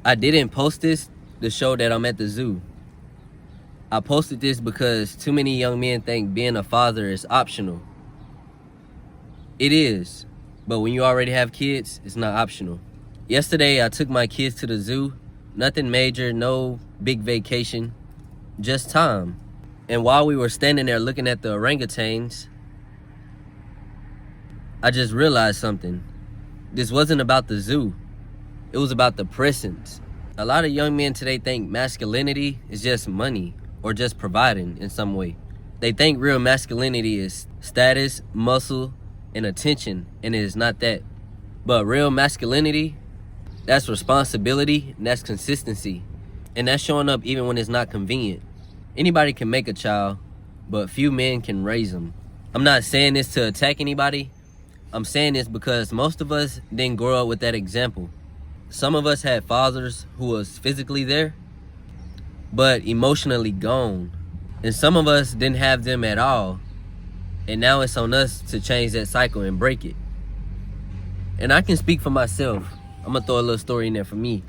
I didn't post this to show that I'm at the zoo. I posted this because too many young men think being a father is optional. It is, but when you already have kids, it's not optional. Yesterday, I took my kids to the zoo. Nothing major, no big vacation, just time. And while we were standing there looking at the orangutans, I just realized something. This wasn't about the zoo. It was about the presence. A lot of young men today think masculinity is just money or just providing in some way. They think real masculinity is status, muscle, and attention, and it is not that. But real masculinity, that's responsibility, and that's consistency. And that's showing up even when it's not convenient. Anybody can make a child, but few men can raise them. I'm not saying this to attack anybody. I'm saying this because most of us didn't grow up with that example. Some of us had fathers who was physically there, but emotionally gone. And some of us didn't have them at all. And now it's on us to change that cycle and break it. And I can speak for myself. I'm gonna throw a little story in there for me.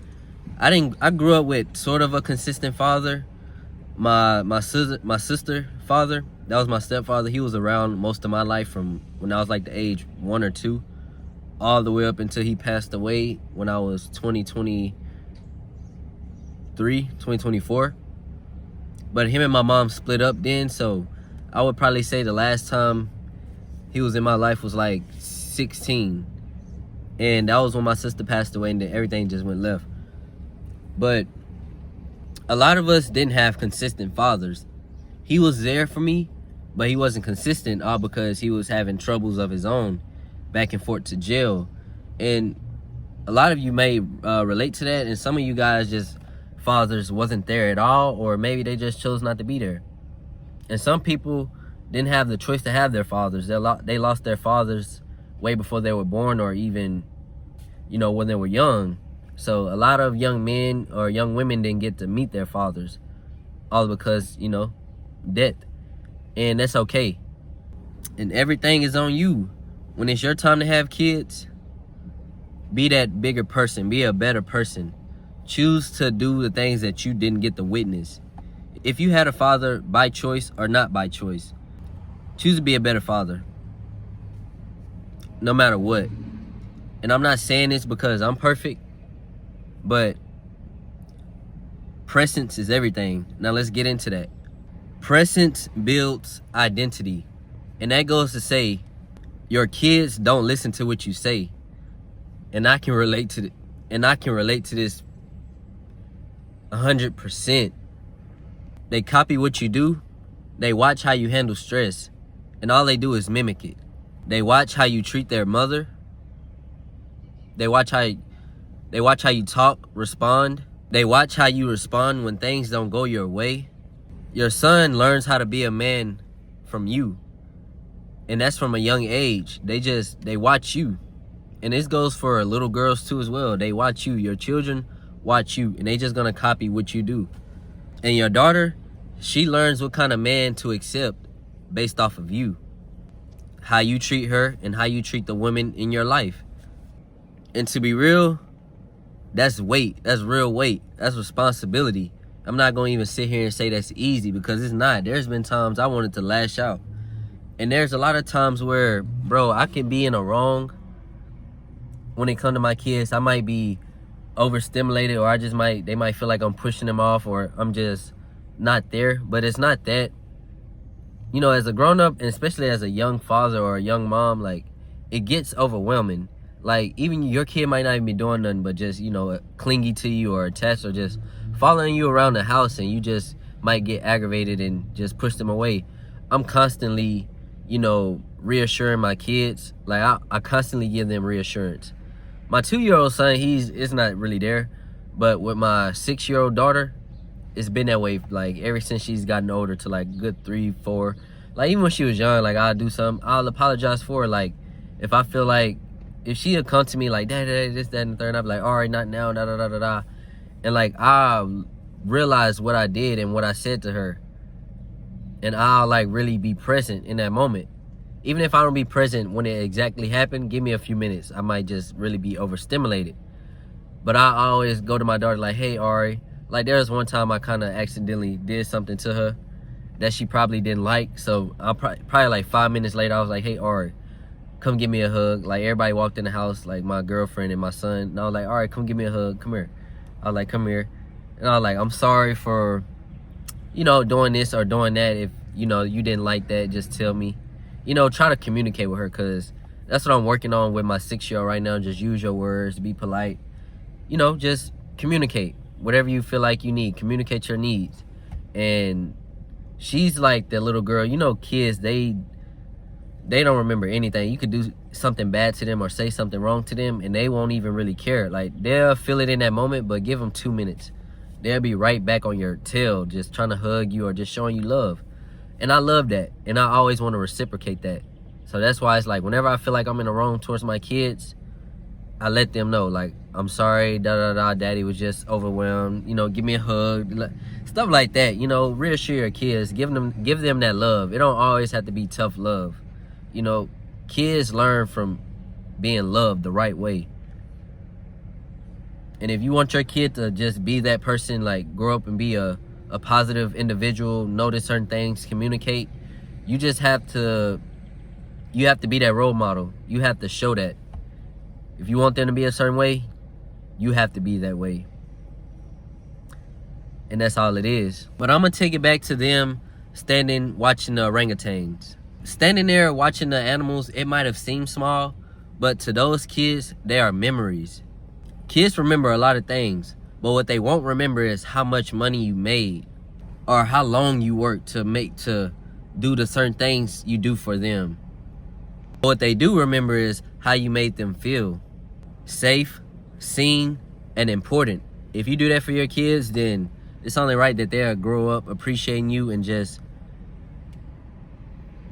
I grew up with sort of a consistent father. My sister father, that was my stepfather. He was around most of my life from when I was like the age 1 or 2, all the way up until he passed away when I was 2024. But him and my mom split up then, so I would probably say the last time he was in my life was like 16. And that was when my sister passed away and then everything just went left. But a lot of us didn't have consistent fathers. He was there for me, but he wasn't consistent, all because he was having troubles of his own, back and forth to jail. And a lot of you may relate to that, and some of you guys just, fathers wasn't there at all, or maybe they just chose not to be there. And some people didn't have the choice to have their fathers. They lost their fathers way before they were born, or even, when they were young. So a lot of young men or young women didn't get to meet their fathers, all because, death. And that's okay. And everything is on you. When it's your time to have kids, be that bigger person, be a better person. Choose to do the things that you didn't get to witness. If you had a father by choice or not by choice, choose to be a better father, no matter what. And I'm not saying this because I'm perfect, but presence is everything. Now let's get into that. Presence builds identity. And that goes to say, your kids don't listen to what you say. And I can relate to this 100%. They copy what you do. They watch how you handle stress. And all they do is mimic it. They watch how you treat their mother. They watch how you talk, respond. They watch how you respond when things don't go your way. Your son learns how to be a man from you. And that's from a young age. They watch you. And this goes for little girls too as well. They watch you. Your children watch you. And they just gonna copy what you do. And your daughter, she learns what kind of man to accept based off of you. How you treat her and how you treat the women in your life. And to be real, that's weight. That's real weight. That's responsibility. I'm not going to even sit here and say that's easy, because it's not. There's been times I wanted to lash out. And there's a lot of times where, bro, I can be in a wrong when it comes to my kids. I might be overstimulated, or they might feel like I'm pushing them off, or I'm just not there. But it's not that. As a grown-up, and especially as a young father or a young mom, like, it gets overwhelming. Like, even your kid might not even be doing nothing but just, clingy to you or attached or just following you around the house, and you just might get aggravated and just push them away. I'm constantly, reassuring my kids. Like, I constantly give them reassurance. My 2-year-old son, it's not really there. But with my 6-year-old daughter, it's been that way, like, ever since she's gotten older, to like good 3, 4. Like, even when she was young, like, I'll do something, I'll apologize for her. Like, if I feel like, if she'll come to me like, Dad, this, that, and the third, and I'll be like, all right, not now, da, da, da, da, da. And like, I'll realize what I did and what I said to her. And I'll like really be present in that moment. Even if I don't be present when it exactly happened, give me a few minutes. I might just really be overstimulated. But I always go to my daughter like, hey, Ari. Like, there was one time I kind of accidentally did something to her that she probably didn't like. So I probably like 5 minutes later, I was like, hey, Ari, come give me a hug. Like, everybody walked in the house, like my girlfriend and my son. And I was like, all right, come give me a hug. Come here. I was like, come here. And I was like, I'm sorry for, doing this or doing that. If, you didn't like that, just tell me. Try to communicate with her, because that's what I'm working on with my 6-year-old right now. Just use your words, be polite. Just communicate. Whatever you feel like you need, communicate your needs. And she's like the little girl. Kids, they don't remember anything. You could do something bad to them or say something wrong to them, and they won't even really care. Like, they'll feel it in that moment, but give them 2 minutes. They'll be right back on your tail, just trying to hug you or just showing you love. And I love that, and I always want to reciprocate that. So that's why it's like, whenever I feel like I'm in the wrong towards my kids, I let them know, like, I'm sorry, daddy was just overwhelmed, give me a hug, stuff like that. Reassure your kids, give them that love. It don't always have to be tough love. Kids learn from being loved the right way. And if you want your kid to just be that person, like, grow up and be a positive individual, notice certain things, communicate, you have to be that role model. You have to show that. If you want them to be a certain way, you have to be that way. And that's all it is. But I'm going to take it back to them standing watching the orangutans. Standing there watching the animals, it might have seemed small, but to those kids, they are memories. Kids remember a lot of things, but what they won't remember is how much money you made or how long you worked to do the certain things you do for them. What they do remember is how you made them feel safe, seen, and important. If you do that for your kids, then it's only right that they'll grow up appreciating you and just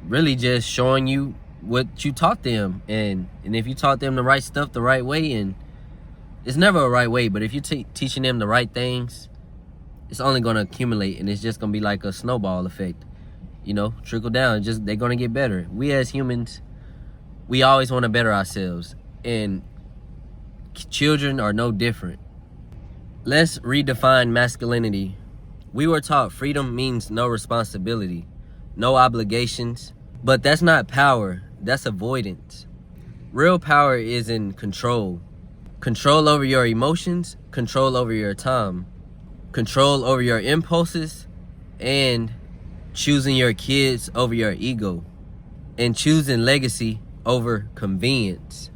really just showing you what you taught them. And if you taught them the right stuff the right way, and it's never a right way, but if you're teaching them the right things, it's only going to accumulate, and it's just going to be like a snowball effect. Trickle down. They're going to get better. We as humans, we always want to better ourselves, and children are no different. Let's redefine masculinity. We were taught freedom means no responsibility, no obligations, but that's not power, that's avoidance. Real power is in control. Control over your emotions, control over your time, control over your impulses, and choosing your kids over your ego, and choosing legacy over convenience.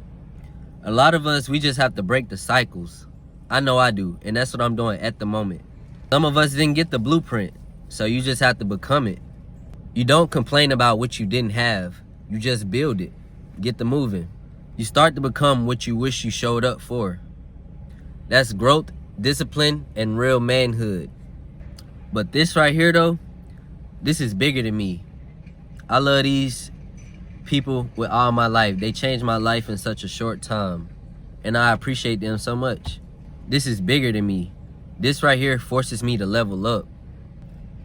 A lot of us, we just have to break the cycles. I know I do, and that's what I'm doing at the moment. Some of us didn't get the blueprint, so you just have to become it. You don't complain about what you didn't have. You just build it. Get the moving. You start to become what you wish you showed up for. That's growth, discipline, and real manhood. But this right here, though, this is bigger than me. I love these people with all my life. They changed my life in such a short time, and I appreciate them so much. This is bigger than me. This right here forces me to level up,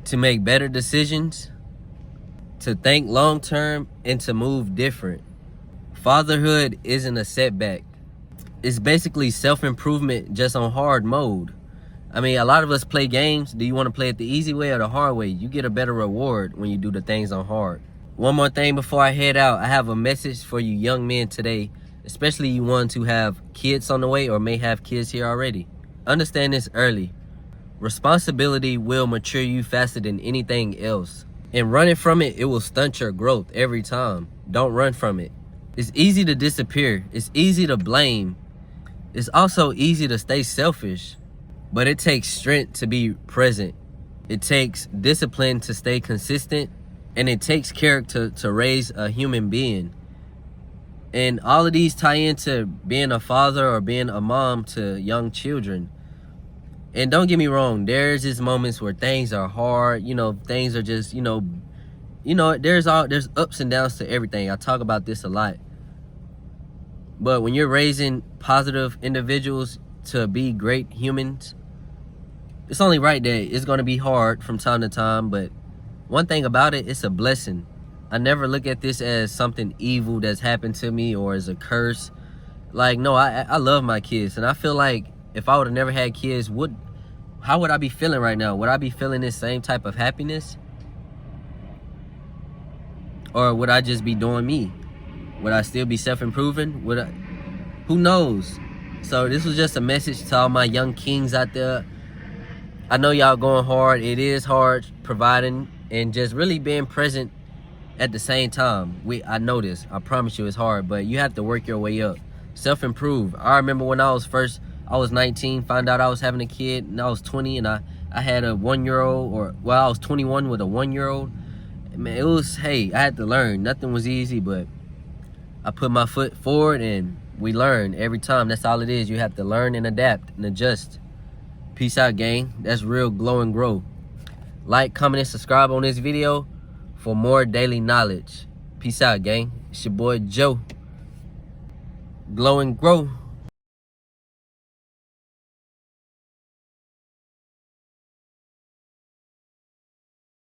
to make better decisions, to think long term, and to move different. Fatherhood isn't a setback. It's basically self-improvement just on hard mode. I mean, a lot of us play games. Do you want to play it the easy way or the hard way? You get a better reward when you do the things on hard. One more thing before I head out. I have a message for you young men today, especially you ones who have kids on the way or may have kids here already. Understand this early. Responsibility will mature you faster than anything else. And running from it, it will stunt your growth every time. Don't run from it. It's easy to disappear. It's easy to blame. It's also easy to stay selfish. But it takes strength to be present. It takes discipline to stay consistent. And it takes character to raise a human being. And all of these tie into being a father or being a mom to young children. And don't get me wrong, there's just moments where things are hard, things are just, there's ups and downs to everything. I talk about this a lot. But when you're raising positive individuals to be great humans, it's only right that it's going to be hard from time to time. But one thing about it, it's a blessing. I never look at this as something evil that's happened to me or as a curse. Like, no, I love my kids. And I feel like if I would have never had kids, how would I be feeling right now? Would I be feeling this same type of happiness? Or would I just be doing me? Would I still be self-improving? Who knows? So this was just a message to all my young kings out there. I know y'all going hard. It is hard providing and just really being present at the same time. I know this. I promise you it's hard, but you have to work your way up. Self-improve. I remember when I was 19, found out I was having a kid, and I was 20, and I had a 1-year-old, I was 21 with a 1-year-old. Man, it was, hey, I had to learn. Nothing was easy, but I put my foot forward and we learn every time. That's all it is. You have to learn and adapt and adjust. Peace out, gang. That's real Glow and Grow. Like, comment, and subscribe on this video for more daily knowledge. Peace out, gang. It's your boy Joe. Glow and Grow.